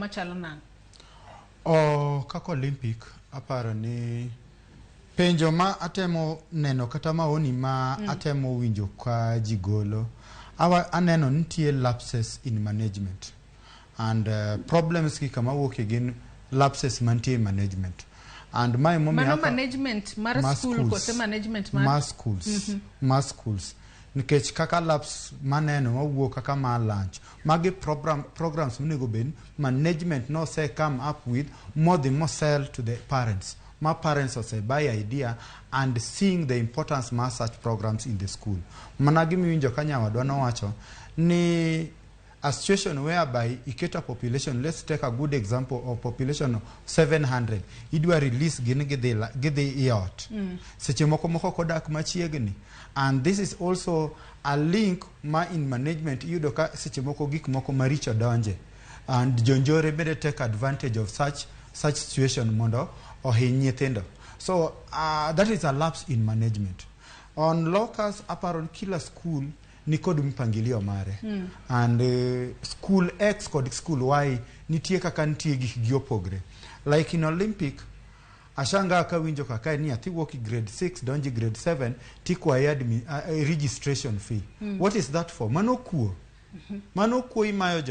machalo nang'? Kako Olympic aparo ni penjo ma atemo neno kata maoni ma atemo winjo ka jigolo aneno nitie lapses in management and problems ki kama wuok gin lapses mantie in management and my mommy management mar school kose management mar schools nikech kaka laps maneno mawuok kaka ma lunch magi programs mnego ben management no say come up with more than more sell to the parents. My parents also buy idea and seeing the importance of such programs in the school. Managi miwinjo kanyawa dwana wacho ni a situation whereby iketa population, let's take a good example of population of 700. Idwa release gidhi yacht. Seche moko kodak machiegni. And this is also a link ma in management iyudo ka seche moko gik moko maricho donje. And jonjore bede take advantage of such situation mondo ohiny nyithindo. So that is a lapse in management. On locus aparon kila school nikod mpangilio mare. And school X kod school Y nitie kaka nitie gik giopogre. Like in Olympic ashanga kawinjo kaka ni athi woki grade 6 donji grade 7 tikwayad registration fee. What is that for? Mano kuo imayo